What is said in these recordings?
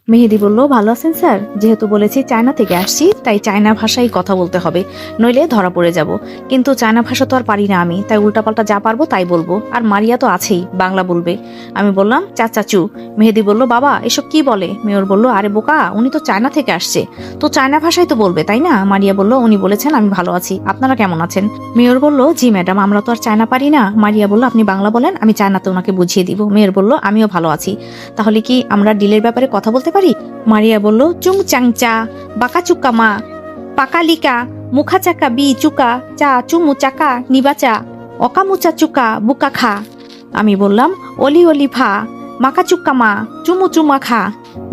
মেহেদি বলল, ভালো আছেন স্যার? যেহেতু বলেছি চায়না থেকে আসছি, তাই চায়না ভাষায় কথা বলতে হবে, নইলে ধরা পড়ে যাব। কিন্তু চায়না ভাষা তো আর পারি না আমি, তাই উল্টাপাল্টা যা পারবো তাই বলবো। আর মারিয়া তো আছেই, বাংলা বলবে। আমি বললাম, চাচু। মেহেদি বলল, বাবা এসব কি বলে? মেয়র বলল, আরে বোকা, উনি তো চায়না থেকে আসছে, তো চায়না ভাষায় তো বলবে, তাই না? মারিয়া বলল, উনি বলেছেন আমি ভালো আছি, আপনারা কেমন আছেন? মেয়র বলল, জি ম্যাডাম, আমরা তো আর চায়না পারি না। মারিয়া বলল, আপনি বাংলা বলেন, আমি চায়নাতে ওনাকে বুঝিয়ে দিব। মেয়র বলল, আমিও ভালো আছি। তাহলে কি আমরা ডিলের ব্যাপারে কথা বলতে পারি? মারিয়া বলল, চুং চাংচা, বাকা চুক্কা মা, পাকালিকা, মুখা চাকা বি চুকা, চা চুমু চাকা নিবাচা, অকামুচা চুকা বুকা খা। আমি বললাম, অলি অলি ফা, মাকা চুক্কা মা, চুমু চুমা খা।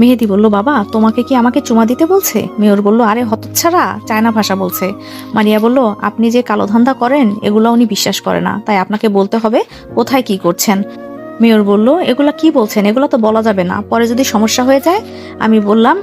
মেহেদি বলল, বাবা তোমাকে কি আমাকে চুমা দিতে বলছে? মেয়র বলল, আরে হতচ্ছাড়া, চায়না ভাষা বলছে। মারিয়া বলল, আপনি যে কালো ধান্দা করেন এগুলো উনি বিশ্বাস করে না, তাই আপনাকে বলতে হবে কোথায় কি করছেন। মেয়র বলল, এগুলা কি বলছেন? এগুলো তো বলা যাবে না, পরে যদি সমস্যা হয়ে যায়। আমি বললাম,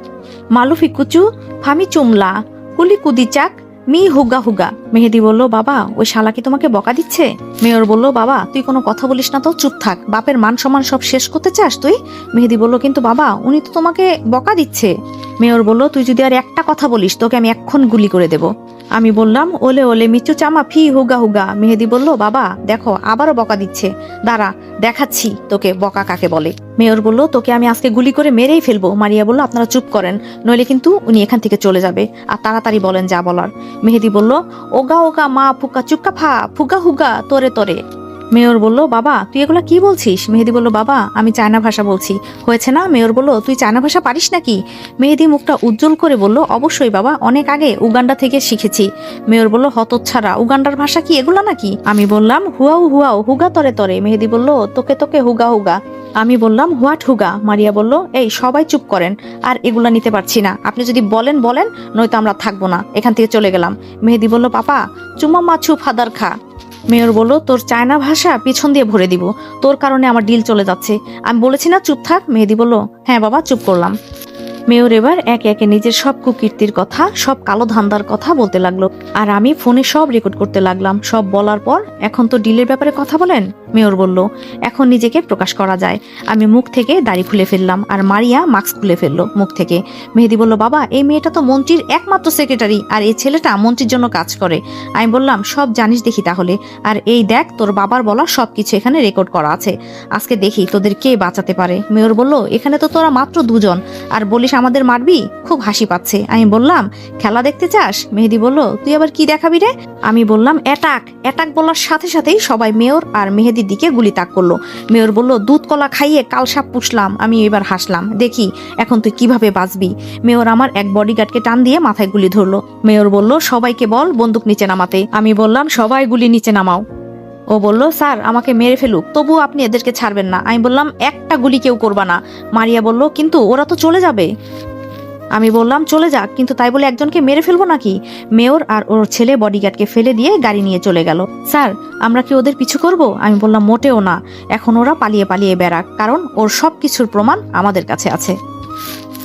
মালুফি কুচু, ফামি চুমলা, কুলি কুদি চাক, মি হুগা হুগা। মেহেদি বলল, বাবা ওই শালা কি তোমাকে বকা দিচ্ছে? মেয়র বলল, বাবা তুই কোনো কথা বলিস না তো, চুপ থাক। বাপের মান সম্মান সব শেষ করতে চাস তুই? মেহেদি বলল, কিন্তু বাবা উনি তো তোমাকে বকা দিচ্ছে। মেয়র বলল, তুই যদি আর একটা কথা বলিস তোকে আমি এক্ষণ গুলি করে দেব। আমি বললাম, ওলে ওলে মিচু চামা ফি হুগা হুগা। মেহেদি বলল, বাবা দেখো আবারও বকা দিচ্ছে, দাঁড়া দেখাচ্ছি তোকে বকা কাকে বলে। মেয়র বলল, তোকে আমি আজকে গুলি করে মেরেই ফেলবো। মারিয়া বলল, আপনারা চুপ করেন, নইলে কিন্তু উনি এখান থেকে চলে যাবে, আর তাড়াতাড়ি বলেন যা বলার। মেহেদি বলল, ওগা ওগা মা ফুকা চুক্কা ফা, ফুগা হুগা তোরে তোরে। মেয়র বলল, বাবা তুই এগুলা কি বলছিস? মেহেদি বলল, বাবা আমি চায়না ভাষা বলছি। হয়েছে না? মেয়র বলল, তুই চায়না ভাষা পারিস নাকি? মেহেদি মুখটা উজ্জ্বল করে বলল, অবশ্যই বাবা, অনেক আগে উগান্ডা থেকে শিখেছি। মেয়র বলল, হতচ্ছাড়া, উগান্ডার ভাষা কি এগুলা নাকি? আমি বললাম, হুয়াও হুয়াও, হুগা তরে তরে। মেহেদি বলল, তোকে তোকে হুগা হুগা। আমি বললাম, হোয়াট হুগা? মারিয়া বলল, এই সবাই চুপ করেন, আর এগুলা নিতে পারছি না, আপনি যদি বলেন বলেন, নয়তো আমরা থাকবো না, এখান থেকে চলে গেলাম। মেহেদি বলল, পাপা চুমা মাছু ফাদার খা। মেয়র বলল, তোর চায়না ভাষা পিছন দিয়ে ভরে দিব, তোর কারণে আমার ডিল চলে যাচ্ছে। আমি বলেছি না চুপ থাক। মেহেদি বলল, হ্যাঁ বাবা চুপ করলাম। মেয়র এবার একে একে নিজের সব কুকীর্তির কথা, সব কালো ধান্দার কথা বলতে লাগলো, আর আমি ফোনে সব রেকর্ড করতে লাগলাম। সব বলার পর, এখন তো ডিলের ব্যাপারে কথা বলেন। মেয়র বলল, এখন নিজেকে প্রকাশ করা যায়। আমি মুখ থেকে দাড়ি খুলে ফেললাম, আর মারিয়া মাস্ক খুলে ফেললো মুখ থেকে। মেহেদি বলল, বাবা এই মেয়েটা তো মন্ত্রীর একমাত্র সেক্রেটারি, আর এই ছেলেটা মন্ত্রীর জন্য কাজ করে। আমি বললাম, সব জানিস দেখি তাহলে, আর এই দেখ তোর বাবার বলা সবকিছু এখানে রেকর্ড করা আছে, আজকে দেখি তোদের কে বাঁচাতে পারে। মেয়র বলল, এখানে তো তোরা মাত্র দুজন, আর বলিস আমাদের মারবি? খুব হাসি পাচ্ছে। আমি বললাম, খেলা দেখতে চাস? মেহেদি বলল, তুই আবার কি দেখাবি রে? আমি বললাম, অ্যাটাক। অ্যাটাক বলার সাথে সাথেই সবাই মেয়র আর মেহেদির দিকে গুলি তাক করলো। মেয়র বলল, দুধ কলা খাইয়ে কাল সাপ পুষলাম। আমি এবার হাসলাম, দেখি এখন তুই কিভাবে বাঁচবি। মেয়র আমার এক বডিগার্ডকে টান দিয়ে মাথায় গুলি ধরলো। মেয়র বলল, সবাইকে বল বন্দুক নিচে নামাতে। আমি বললাম, সবাই গুলি নিচে নামাও। ও বলল, স্যার আমাকে মেরে ফেলুক, তবুও আপনি এদেরকে ছাড়বেন না। আমি বললাম, একটা গুলি কেউ করবা না। মারিয়া বলল, কিন্তু ওরা তো চলে যাবে। আমি বললাম, চলে যাক, কিন্তু তাই বলে একজনকে মেরে ফেলবো নাকি? মেয়র আর ওর ছেলে বডিগার্ডকে ফেলে দিয়ে গাড়ি নিয়ে চলে গেল। স্যার আমরা কি ওদের পিছু করব? আমি বললাম, মোটেও না, এখন ওরা পালিয়ে পালিয়ে বেড়াক, কারণ ওর সব কিছুর প্রমাণ আমাদের কাছে আছে।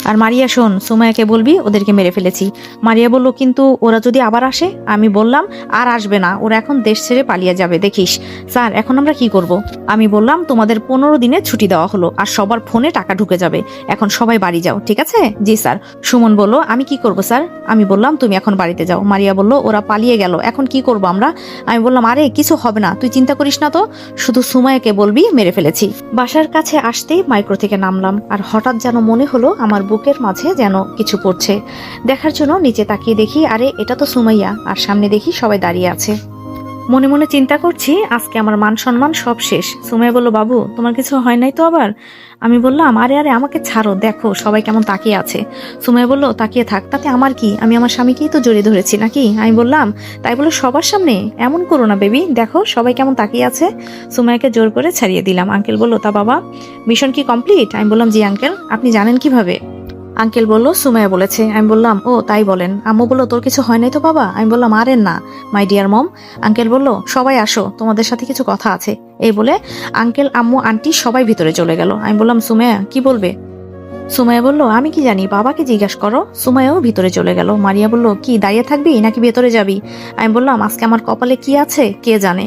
আর মারিয়া শোন, সুমাইয়াকে বলবি ওদেরকে মেরে ফেলেছি। মারিয়া বলল, কিন্তু ওরা যদি আবার আসে? আমি বললাম, আর আসবে না, ওরা এখন দেশ ছেড়ে পালিয়ে যাবে, দেখিস। স্যার এখন আমরা কি করব? আমি বললাম, তোমাদের 15 দিনের ছুটি দেওয়া হলো, আর সবার ফোনে টাকা ঢুকে যাবে, এখন সবাই বাড়ি যাও, ঠিক আছে? জি স্যার। সুমন বলল, আমি কি করব স্যার? আমি বললাম, তুমি এখন বাড়িতে যাও। মারিয়া বলল, ওরা পালিয়ে গেল, এখন কি করব আমরা? আমি বললাম, আরে কিছু হবে না, তুই চিন্তা করিস না তো, শুধু সুমাইয়াকে বলবি মেরে ফেলেছি। বাসার কাছে আসতেই মাইক্রো থেকে নামলাম, আর হঠাৎ যেন মনে হলো আমার বুকের মাঝে যেন কিছু পড়ছে। দেখার জন্য নিচে তাকিয়ে দেখি, আরে এটা তো সুমাইয়া, আর সামনে দেখি সবাই দাঁড়িয়ে আছে। মনে মনে চিন্তা করছি, আজকে আমার মান সম্মান সব শেষ। সুমাইয়া বলল, বাবু তোমার কিছু হয় নাই তো আবার? আমি বললাম, আরে আরে আমাকে ছাড়ো, দেখো সবাই কেমন তাকিয়ে আছে। সুমাইয়া বলল, তাকিয়ে থাক, তাতে আমার কি? আমি আমার স্বামীকেই তো জড়িয়ে ধরেছি নাকি? আমি বললাম, তাই বলে সবার সামনে এমন করো না বেবি, দেখো সবাই কেমন তাকিয়ে আছে। সুমাইয়াকে জোর করে ছাড়িয়ে দিলাম। আঙ্কেল বলল, তা বাবা মিশন কি কমপ্লিট? আমি বললাম, জি আঙ্কেল। আপনি জানেন কিভাবে? আঙ্কেল বলল, সুমাইয়া বলেছে। আমি বললাম, ও তাই বলেন। আম্মু বলল, তোর কিছু হয় নাই তো বাবা? আমি বললাম, আরে না মাই ডিয়ার মম। আঙ্কেল বলল, সবাই আসো, তোমাদের সাথে কিছু কথা আছে। এই বলে আঙ্কেল আম্মু আন্টি সবাই ভিতরে চলে গেল। আমি বললাম, সুমাইয়া কি বলবে? সুমাইয়া বলল, আমি কি জানি, বাবাকে জিজ্ঞাসা করো। সুমাইয়াও ভিতরে চলে গেল। মারিয়া বলল, কি দাঁড়িয়ে থাকবি নাকি ভেতরে যাবি? আমি বললাম, আজকে আমার কপালে কি আছে কে জানে।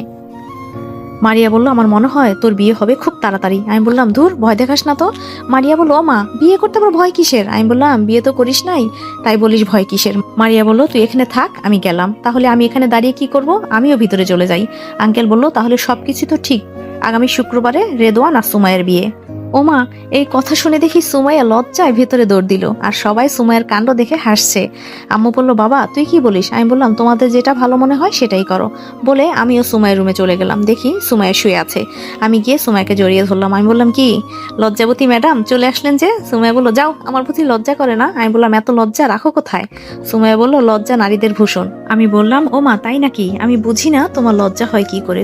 মারিয়া বলল আমার মনে হয় তোর বিয়ে হবে খুব তাড়াতাড়ি। আমি বললাম ধুর, ভয় দেখাস না তো। মারিয়া বলল ও মা, বিয়ে করতে আবার ভয় কিসের? আমি বললাম বিয়ে তো করিস নাই, তাই বলিস ভয় কিসের। মারিয়া বলল তুই এখানে থাক, আমি গেলাম। তাহলে আমি এখানে দাঁড়িয়ে কি করব? আমিও ভিতরে চলে যাই। আঙ্কেল বলল তাহলে সবকিছু তো ঠিক, আগামী শুক্রবারে রেদওয়ান আর সুমাইয়ের বিয়ে। ওমা, এই কথা শুনে দেখি সুমাইয়া লজ্জায় ভেতরে দৌড় দিল, আর সবাই সুমাইয়ের কাণ্ড দেখে হাসছে। আম্মু বলল বাবা তুই কি বলিস? আমি বললাম তোমাদের যেটা ভালো মনে হয় সেটাই করো, বলে আমিও সুমাইয়ের রুমে চলে গেলাম। দেখি সুমাইয়া শুয়ে আছে। আমি গিয়ে সুমাইয়াকে জড়িয়ে ধরলাম। আমি বললাম কি লজ্জাবতী ম্যাডাম চলে আসলেন যে? সুমাইয়া বলল যাও, আমার প্রতি লজ্জা করে না? আমি বললাম এত লজ্জা রাখো কোথায়? সুমাইয়া বলল লজ্জা নারীদের ভূষণ। আমি বললাম ও মা তাই নাকি? আমি বুঝি না তোমার লজ্জা হয় কি করে।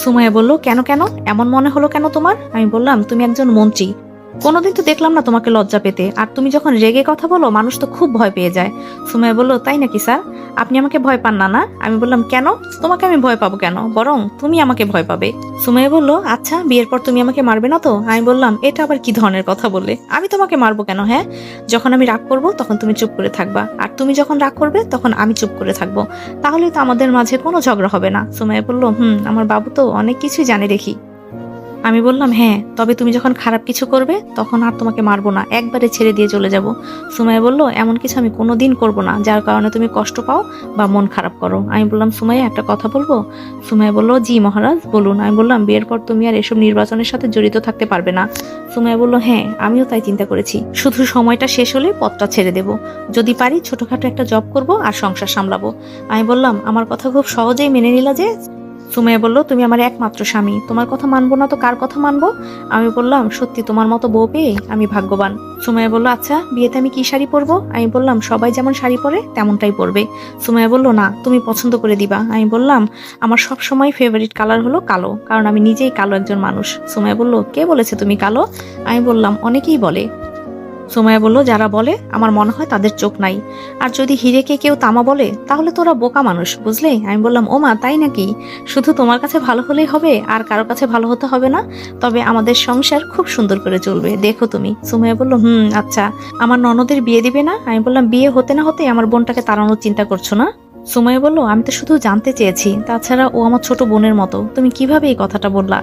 সুমাইয়া বলল কেন কেন, এমন মনে হলো কেন তোমার? আমি বললাম তুমি একজন মন্ত্রী, কোনোদিন তো দেখলাম না তোমাকে লজ্জা পেতে, আর তুমি যখন রেগে কথা বলো মানুষ তো খুব ভয় পেয়ে যায়। সুমাইয়া বলল তাই নাকি স্যার, আপনি আমাকে ভয় পান না? না। আমি বললাম কেন, তোমাকে আমি ভয় পাবো কেন, বরং তুমি আমাকে ভয় পাবে। সুমাইয়া বলল আচ্ছা বিয়ের পর তুমি আমাকে মারবে না তো? আমি বললাম এটা আবার কি ধরনের কথা বললে, আমি তোমাকে মারবো কেন? হ্যাঁ, যখন আমি রাগ করবো তখন তুমি চুপ করে থাকবা, আর তুমি যখন রাগ করবে তখন আমি চুপ করে থাকবো, তাহলে তো আমাদের মাঝে কোনো ঝগড়া হবে না। সুমাইয়া বলল আমার বাবু তো অনেক কিছুই জানে দেখি। আমি বললাম হ্যাঁ, তবে তুমি যখন খারাপ কিছু করবে তখন আর তোমাকে মারবো না, একবারে ছেড়ে দিয়ে চলে যাব। সুমাইয়া বলল এমন কিছু আমি কোনোদিন করব না যার কারণে তুমি কষ্ট পাও বা মন খারাপ করো। আমি বললাম সুমাইয়া একটা কথা বলবো? সুমাইয়া বলল জি মহারাজ বলুন। আমি বললাম বিয়ের পর তুমি আর এসব নির্বাচনের সাথে জড়িত থাকতে পারবে না। সুমাইয়া বলল হ্যাঁ, আমিও তাই চিন্তা করেছি, শুধু সময়টা শেষ হলে পথটা ছেড়ে দেব, যদি পারি ছোটখাটো একটা জব করব আর সংসার সামলাবো। আমি বললাম আমার কথা খুব সহজেই মেনে নিলা যে? সুমাইয়া বলল তুমি আমার একমাত্র স্বামী, তোমার কথা মানবো না তো কার কথা মানবো? আমি বললাম সত্যি তোমার মতো বউ পেয়ে আমি ভাগ্যবান। সুমাইয়া বলল আচ্ছা বিয়েতে আমি কি শাড়ি পরবো? আমি বললাম সবাই যেমন শাড়ি পরে তেমনটাই পরবে। সুমাইয়া বলল না, তুমি পছন্দ করে দিবা। আমি বললাম আমার সব সময় ফেভারিট কালার হলো কালো, কারণ আমি নিজেই কালো একজন মানুষ। সুমাইয়া বলল কে বলেছে তুমি কালো? আমি বললাম অনেকেই বলে। সুমাইয়া বলল যারা বলে আমার মনে হয় তাদের চোখ নাই, আর যদি হিরেকে কেউ তামা বলে তাহলে তোরা বোকা মানুষ, বুঝলে? আমি বললাম ওমা তাই নাকি? শুধু তোমার কাছে ভালো হলেই হবে, আর কারো কাছে ভালো হতে হবে না? তবে আমাদের সংসার খুব সুন্দর করে চলবে, দেখো তুমি। সুমাইয়া বলল আচ্ছা, আমার ননদের বিয়ে দিবে না? আমি বললাম বিয়ে হতে না হতে আমার বোনটাকে তাড়ানোর চিন্তা করছো না? সুমাইয়া বলল আমি তো শুধু জানতে চেয়েছি, তাছাড়া ও আমার ছোট বোনের মতো, তুমি কিভাবে এই কথাটা বললা?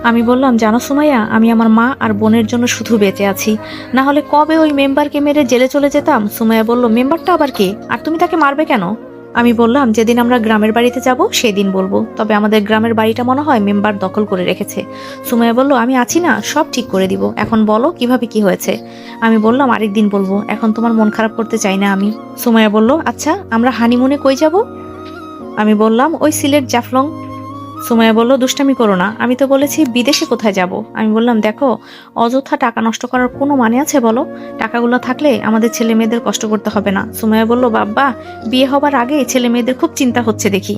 আমি বললাম জানো সুমাইয়া, আমি আমার মা আর বোনের জন্য শুধু বেঁচে আছি, না হলে কবে ওই মেম্বারকে মেরে জেলে চলে যেতাম। সুমাইয়া বলল মেম্বারটা আবার কে, আর তুমি তাকে মারবে কেন? আমি বললাম যেদিন আমরা গ্রামের বাড়িতে যাব সেদিন বলবো, তবে আমাদের গ্রামের বাড়িটা মনে হয় মেম্বার দখল করে রেখেছে। সুমাইয়া বলল আমি আছি না, সব ঠিক করে দিব, এখন বলো কিভাবে কি হয়েছে। আমি বললাম আরেকদিন বলবো, এখন তোমার মন খারাপ করতে চাই না আমি। সুমাইয়া বলল আচ্ছা আমরা হানিমুনে কই যাব? আমি বললাম ওই সিলেট জাফলং। সুমাইয়া বলল দুষ্টামি করো না, আমি তো বলেছি বিদেশে কোথায় যাব। আমি বললাম দেখো, অযথা টাকা নষ্ট করার কোনো মানে আছে বলো? টাকাগুলো থাকলে আমাদের ছেলে মেয়েদের কষ্ট করতে হবে না। সুমাইয়া বলল বাবা, বিয়ে হবার আগে ছেলে মেয়েদের খুব চিন্তা হচ্ছে দেখি।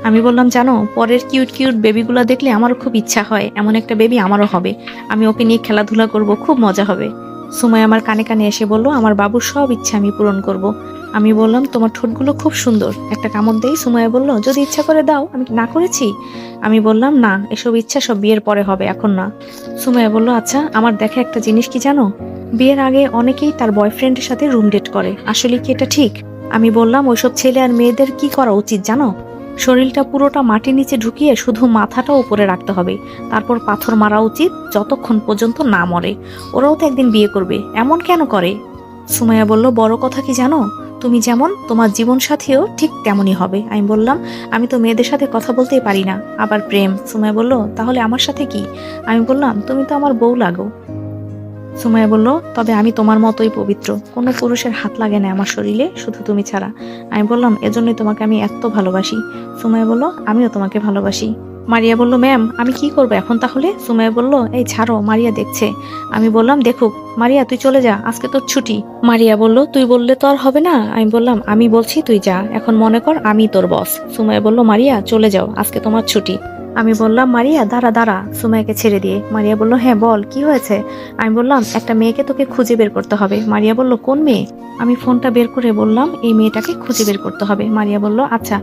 আমি বললাম জানো, পরের কিউট কিউট বেবিগুলো দেখলে আমারও খুব ইচ্ছা হয় এমন একটা বেবি আমারও হবে, আমি ওকে নিয়ে খেলাধুলা করব, খুব মজা হবে। সুমাইয়া আমার কানে কানে এসে বলল আমার বাবুর সব ইচ্ছা আমি পূরণ করব। আমি বললাম তোমার ঠোঁটগুলো খুব সুন্দর, একটা কামড় দেই? সুমাইয়া বলল যদি ইচ্ছা করে দাও, আমি কি না করেছি? আমি বললাম না, এসব ইচ্ছা সব বিয়ের পরে হবে, এখন না। সুমাইয়া বলল আচ্ছা আমার দেখে একটা জিনিস কি জানো, বিয়ের আগে অনেকেই তার বয়ফ্রেন্ডের সাথে রুম ডেট করে, আসলে কি এটা ঠিক? আমি বললাম ওইসব ছেলে আর মেয়েদের কি করা উচিত জানো, শরীরটা পুরোটা মাটির নিচে ঢুকিয়ে শুধু মাথাটা উপরে রাখতে হবে, তারপর পাথর মারা উচিত যতক্ষণ পর্যন্ত না মরে, ওরাও তো একদিন বিয়ে করবে, এমন কেন করে? সুমাইয়া বলল বড় কথা কি জানো, তুমি যেমন তোমার জীবন সাথীও ঠিক তেমনই হবে। আমি বললাম আমি তো মেয়েদের সাথে কথা বলতেই পারি না, আবার প্রেম। সুমাইয়া বলল তাহলে আমার সাথে কি? আমি বললাম তুমি তো আমার বউ লাগো। সুমাইয়া বলল তবে আমি তোমার মতোই পবিত্র, কোনো পুরুষের হাত লাগে না আমার শরীরে, শুধু তুমি ছাড়া। আমি বললাম এজন্যই তোমাকে আমি এত ভালোবাসি। সুমাইয়া বলল আমিও তোমাকে ভালোবাসি। মারিয়া বলল ম্যাম আমি কি করবো এখন তাহলে? সুমাইয়া বলল এই ছাড়ো, মারিয়া দেখছে। আমি বললাম দেখুক, মারিয়া তুই চলে যা, আজকে তোর ছুটি। মারিয়া বলল তুই বললে তো আর হবে না। আমি বললাম আমি বলছি তুই যা, এখন মনে কর আমি তোর বস। সুমাইয়া বলল মারিয়া চলে যাও, আজকে তোমার ছুটি। আমি বললাম মারিয়া দাঁড়া দাঁড়া, সুমাইয়াকে ছেড়ে দিয়ে। মারিয়া বলল হ্যাঁ বল কি হয়েছে? আমি বললাম একটা মেয়েকে তোকে খুঁজে বের করতে হবে। মারিয়া বলল কোন মেয়ে? আমি ফোনটা বের করে বললাম এই মেয়েটাকে খুঁজে বের করতে হবে। মারিয়া বলল আচ্ছা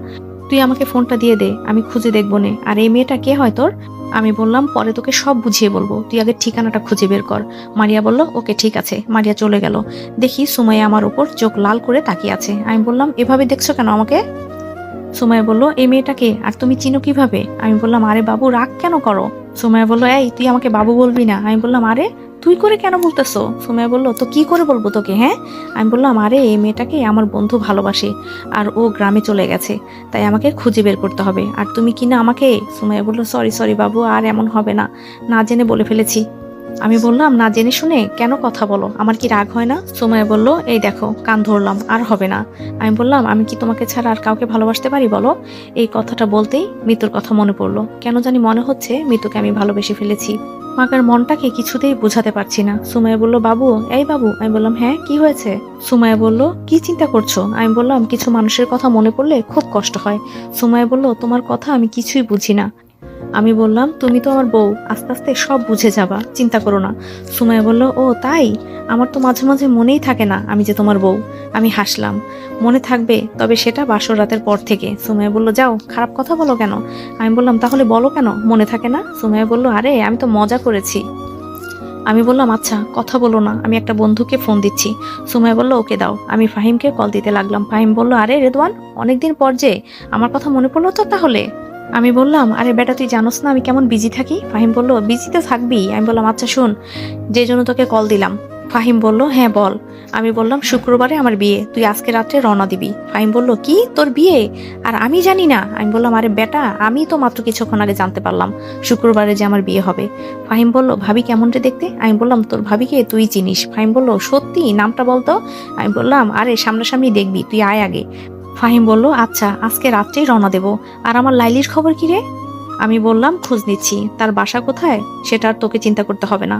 তুই আমাকে ফোনটা দিয়ে দে, আমি খুঁজে দেখবো নে। আর এই মেয়েটা কে হয় তোর? আমি বললাম পরে তোকে সব বুঝিয়ে বলবো, তুই আগে ঠিকানাটা খুঁজে বের কর। মারিয়া বলল ওকে ঠিক আছে। মারিয়া চলে গেল। দেখি সুমাইয়া আমার উপর চোখ লাল করে তাকিয়ে আছে। আমি বললাম এভাবে দেখছো কেন আমাকে? সুমাইয়া বলল এই মেয়েটাকে আর তুমি চিনো কিভাবে? আমি বললাম আরে বাবু রাগ কেন করো? সুমাইয়া বলল এই তুই আমাকে বাবু বলবি না। আমি বললাম আরে তুই করে কেন বলতেছো? সুমাইয়া বলল তো কি করে বলবো তোকে? হ্যাঁ, আমি বললাম আরে এই মেয়েটাকে আমার বন্ধু ভালোবাসে আর ও গ্রামে চলে গেছে, তাই আমাকে খুঁজে বের করতে হবে। আর তুমি কি না আমাকে? সুমাইয়া বলল সরি সরি বাবু, আর এমন হবে না, না জেনে বলে ফেলেছি। আমি বললাম না জেনে শুনে কেন কথা বলো, আমার কি রাগ হয় না? সুমাইয়া বলল এই দেখো কান ধরলাম, আর হবে না। আমি বললাম আমি কি তোমাকে ছাড়া আর কাউকে ভালোবাসতে পারি বলো? এই কথাটা বলতেই মিতুর কথা মনে পড়লো। কেন জানি মনে হচ্ছে মিতুকে আমি ভালোবেসে ফেলেছি। মাকার মনটাকে কিছুতেই বোঝাতে পারছি না। সুমাইয়া বলল বাবু, এই বাবু। আমি বললাম হ্যাঁ কি হয়েছে? সুমাইয়া বলল কি চিন্তা করছো? আমি বললাম কিছু মানুষের কথা মনে পড়লে খুব কষ্ট হয়। সুমাইয়া বলল তোমার কথা আমি কিছুই বুঝি না। আমি বললাম তুমি তো আমার বউ, আস্তে আস্তে সব বুঝে যাবা, চিন্তা করো না। সুমাইয়া বলল ও তাই? আমার তো মাঝে মাঝে মনেই থাকে না আমি যে তোমার বউ। আমি হাসলাম। মনে থাকবে, তবে সেটা বাসর রাতের পর থেকে। সুমাইয়া বলল যাও খারাপ কথা বলো কেন? আমি বললাম তাহলে বলো কেন মনে থাকে না? সুমাইয়া বলল আরে আমি তো মজা করেছি। আমি বললাম আচ্ছা কথা বলো না, আমি একটা বন্ধুকে ফোন দিচ্ছি। সুমাইয়া বলল ওকে দাও। আমি ফাহিমকে কল দিতে লাগলাম। ফাহিম বলল আরে রেদওয়ান, অনেকদিন পর যে, আমার কথা মনে পড়লো তো তাহলে? আমি বললাম আরে বেটা তুই জানোস না আমি কেমন বিজি থাকি? ফাহিম বলল বিজি তো থাকবি। আমি বললাম আচ্ছা শোন, যে জন্য তোকে কল দিলাম। ফাহিম বলল হ্যাঁ বল। আমি বললাম শুক্রবারে আমার বিয়ে, তুই আজকে রাত্রে রওনা দিবি। ফাহিম বলল কি তোর বিয়ে? আর আমি জানি না? আমি বললাম আরে বেটা আমি তো মাত্র কিছুক্ষণ আগে জানতে পারলাম শুক্রবারে যে আমার বিয়ে হবে। ফাহিম বলল ভাবি কেমন রে দেখতে? আমি বললাম তোর ভাবিকে তুই চিনিস? ফাহিম বলল সত্যি, নামটা বলতো। আমি বললাম আরে সামনাসামনি দেখবি, তুই আয় আগে। ফাহিম বলল আচ্ছা আজকে রাত্রেই রওনা দেব। আর আমার লাইলির খবর কি রে? আমি বললাম খোঁজ নিচ্ছি, তার বাসা কোথায় সেটা আর তোকে চিন্তা করতে হবে না।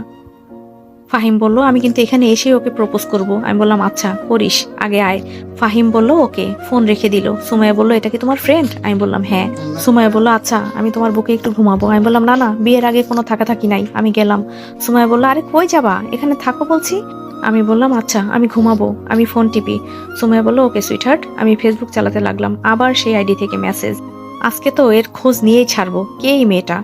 ফাহিম বলল আমি কিন্তু এখানে এসে ওকে প্রপোজ করব। আমি বললাম আচ্ছা করিস, আগে আয়। ফাহিম বলল ওকে, ফোন রেখে দিল। সুমাইয়া বলল এটা কি তোমার ফ্রেন্ড? আমি বললাম হ্যাঁ। সুমাইয়া বলল আচ্ছা আমি তোমার বুকে একটু ঘুমাবো। আমি বললাম না না, বিয়ের আগে কোনো থাকাথাকি নাই, আমি গেলাম। সুমাইয়া বলল আরে কই যাবা, এখানে থাকো বলছি। আমি বললাম আচ্ছা আমি ঘুমাবো। আমি ফোন টিপি। সুমাইয়া বলল ওকে সুইটহার্ট। আমি ফেসবুক চালাতে লাগলাম, আবার সেই আইডি থেকে মেসেজ। আজকে তো এর খোঁজ নিয়েই ছাড়বো, কে এই মেয়েটা?